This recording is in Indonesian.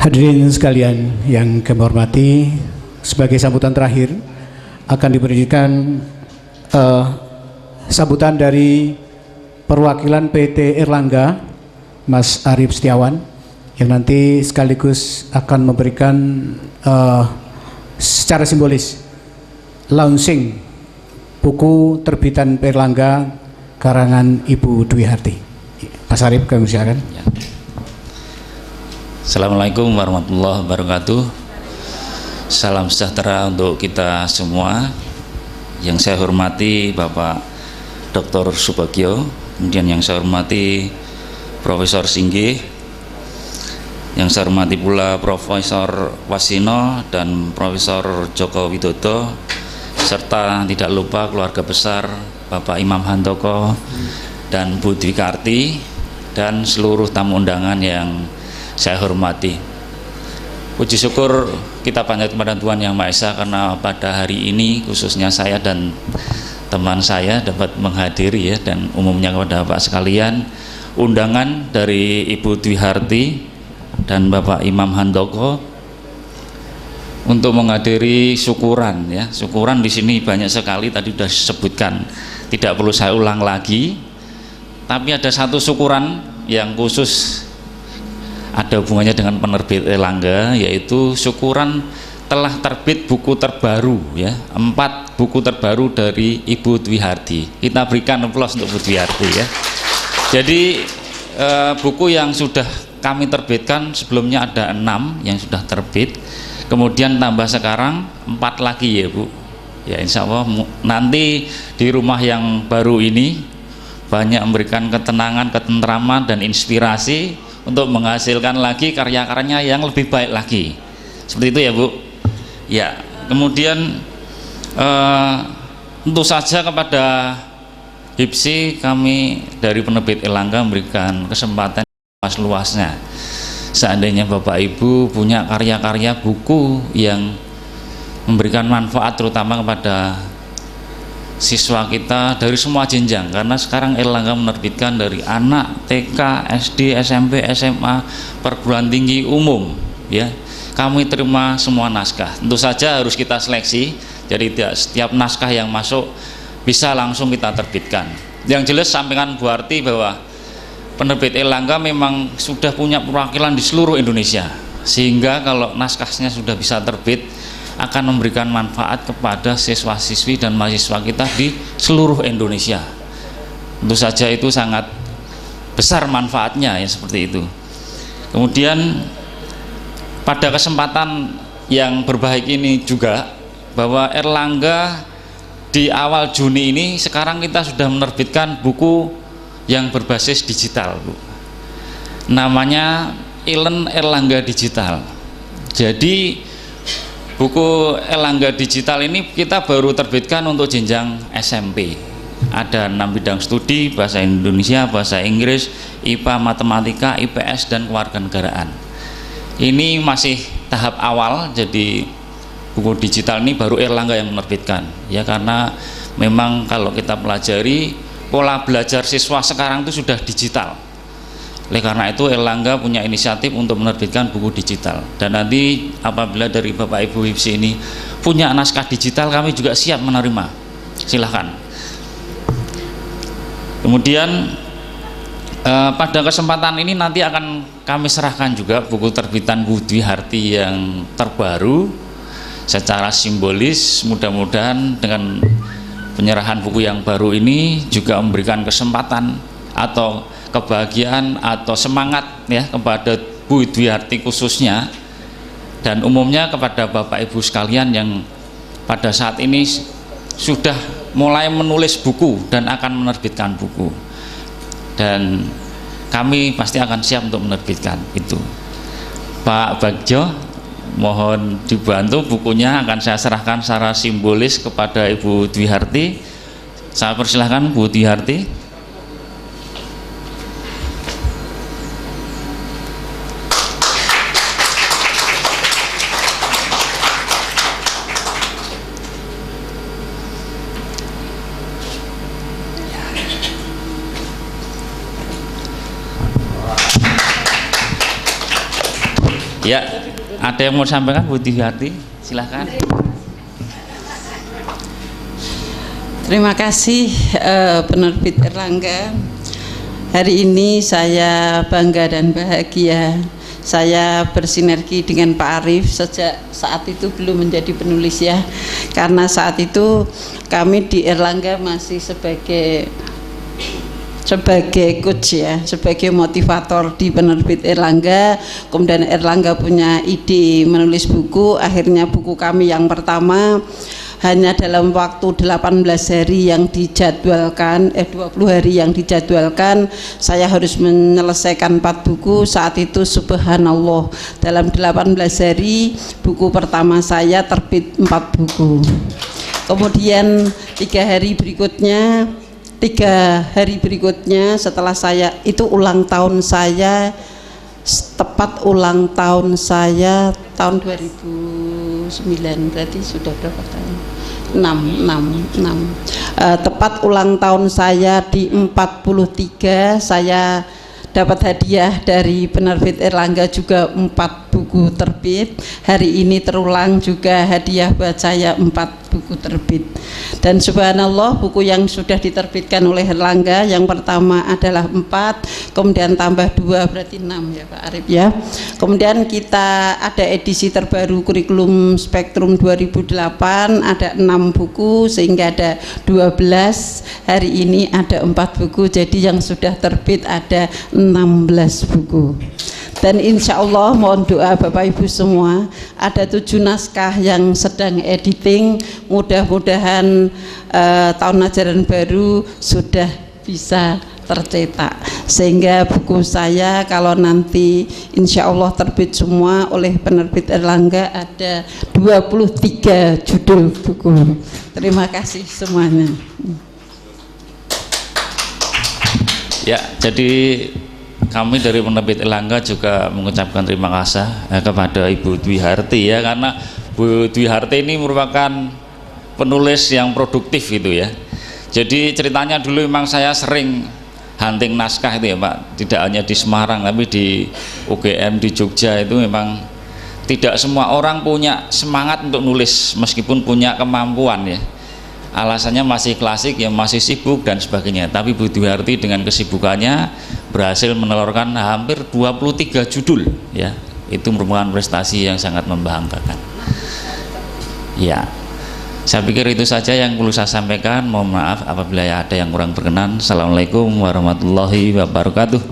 Hadirin sekalian yang kami hormati, sebagai sambutan terakhir akan diberikan sambutan dari perwakilan PT Erlangga, Mas Arif Setiawan, yang nanti sekaligus akan memberikan secara simbolis launching buku terbitan Erlangga karangan Ibu Dwi Harti. Mas Arif, kami silakan. Ya. Assalamualaikum warahmatullahi wabarakatuh. Salam sejahtera untuk kita semua. Yang saya hormati Bapak Dr. Subagio, kemudian yang saya hormati Profesor Singgih, yang saya hormati pula Profesor Wasino dan Profesor Joko Widodo, serta tidak lupa keluarga besar Bapak Imam Handoko dan Bu Dwi Karti, dan seluruh tamu undangan yang saya hormati. Puji syukur kita panjat kepada Tuhan Yang Maha Esa karena pada hari ini khususnya saya dan teman saya dapat menghadiri, ya, dan umumnya kepada Bapak sekalian, undangan dari Ibu Dwi Harti dan Bapak Imam Handoko untuk menghadiri syukuran, ya. Syukuran di sini banyak sekali, tadi sudah disebutkan, tidak perlu saya ulang lagi. Tapi ada satu syukuran yang khusus ada hubungannya dengan penerbit Erlangga, yaitu syukuran telah terbit buku terbaru, ya, 4 buku terbaru dari Ibu Dwi Harti. Kita berikan aplaus untuk Bu Dwi Harti, ya. Jadi buku yang sudah kami terbitkan sebelumnya ada 6 yang sudah terbit, kemudian tambah sekarang 4 lagi, ya Bu. Ya, insya Allah nanti di rumah yang baru ini banyak memberikan ketenangan, ketentraman, dan inspirasi untuk menghasilkan lagi karya-karyanya yang lebih baik lagi. Seperti itu, ya Bu. Ya, kemudian tentu saja kepada HIPSI kami dari penerbit Erlangga memberikan kesempatan luas-luasnya. Seandainya Bapak Ibu punya karya-karya buku yang memberikan manfaat terutama kepada siswa kita dari semua jenjang, karena sekarang Erlangga menerbitkan dari anak TK, SD, SMP, SMA, perguruan tinggi umum, ya. Kami terima semua naskah. Tentu saja harus kita seleksi, jadi tidak setiap naskah yang masuk bisa langsung kita terbitkan. Yang jelas sampaikan Bu Harti bahwa penerbit Erlangga memang sudah punya perwakilan di seluruh Indonesia, sehingga kalau naskahnya sudah bisa terbit akan memberikan manfaat kepada siswa-siswi dan mahasiswa kita di seluruh Indonesia. Tentu saja itu sangat besar manfaatnya, ya, seperti itu. Kemudian pada kesempatan yang berbahagia ini juga, bahwa Erlangga di awal Juni ini sekarang kita sudah menerbitkan buku yang berbasis digital, Bu. Namanya Ilen Erlangga Digital. Jadi buku Erlangga Digital ini kita baru terbitkan untuk jenjang SMP. Ada 6 bidang studi: bahasa Indonesia, bahasa Inggris, IPA, matematika, IPS, dan kewarganegaraan. Ini masih tahap awal, jadi buku digital ini baru Erlangga yang menerbitkan, ya, karena memang kalau kita pelajari pola belajar siswa sekarang itu sudah digital. Oleh karena itu Erlangga punya inisiatif untuk menerbitkan buku digital, dan nanti apabila dari Bapak Ibu HIPSI ini punya naskah digital, kami juga siap menerima, silahkan. Kemudian pada kesempatan ini nanti akan kami serahkan juga buku terbitan Bu Dwi Harti yang terbaru secara simbolis. Mudah-mudahan dengan penyerahan buku yang baru ini juga memberikan kesempatan atau kebahagiaan atau semangat, ya, kepada Bu Dwi Harti khususnya, dan umumnya kepada Bapak Ibu sekalian yang pada saat ini sudah mulai menulis buku dan akan menerbitkan buku, dan kami pasti akan siap untuk menerbitkan itu. Pak Bagjo, mohon dibantu, bukunya akan saya serahkan secara simbolis kepada Ibu Dwi Harti. Saya persilahkan Bu Dwi Harti. Ya, ada yang mau sampaikan Bu Dwiarti? Silahkan. Terima kasih penerbit Erlangga. Hari ini saya bangga dan bahagia. Saya bersinergi dengan Pak Arief sejak saat itu belum menjadi penulis ya. Karena saat itu kami di Erlangga masih sebagai coach ya, sebagai motivator di penerbit Erlangga. Kemudian Erlangga punya ide menulis buku, akhirnya buku kami yang pertama hanya dalam waktu 18 hari yang dijadwalkan 20 hari yang dijadwalkan saya harus menyelesaikan 4 buku. Saat itu subhanallah, dalam 18 hari buku pertama saya terbit 4 buku. Kemudian 3 hari berikutnya setelah saya itu ulang tahun saya, tepat ulang tahun saya tahun 2009, berarti sudah berapa tahun? 6. Tepat ulang tahun saya di 43 saya dapat hadiah dari penerbit Erlangga juga 4 buku terbit. Hari ini terulang juga hadiah buat saya 4 buku terbit. Dan subhanallah, buku yang sudah diterbitkan oleh Erlangga yang pertama adalah 4, kemudian tambah 2 berarti 6 ya Pak Arief ya. Kemudian kita ada edisi terbaru kurikulum Spektrum 2008, ada 6 buku sehingga ada 12. Hari ini ada 4 buku, jadi yang sudah terbit ada 16 buku. Dan insya Allah mohon doa Bapak Ibu semua, ada 7 naskah yang sedang editing, mudah-mudahan tahun ajaran baru sudah bisa tercetak, sehingga buku saya kalau nanti insya Allah terbit semua oleh penerbit Erlangga ada 23 judul buku. Terima kasih semuanya. Ya, jadi kami dari penerbit Erlangga juga mengucapkan terima kasih kepada Ibu Dwiarti ya, karena Bu Dwiarti ini merupakan penulis yang produktif gitu ya. Jadi ceritanya dulu memang saya sering hunting naskah itu ya Pak, tidak hanya di Semarang tapi di UGM di Jogja itu memang tidak semua orang punya semangat untuk nulis meskipun punya kemampuan ya. Alasannya masih klasik ya, masih sibuk dan sebagainya. Tapi Bu Dwiarti dengan kesibukannya berhasil menelurkan hampir 23 judul ya. Itu merupakan prestasi yang sangat membanggakan. Ya. Saya pikir itu saja yang perlu saya sampaikan. Mohon maaf apabila ada yang kurang berkenan. Assalamualaikum warahmatullahi wabarakatuh.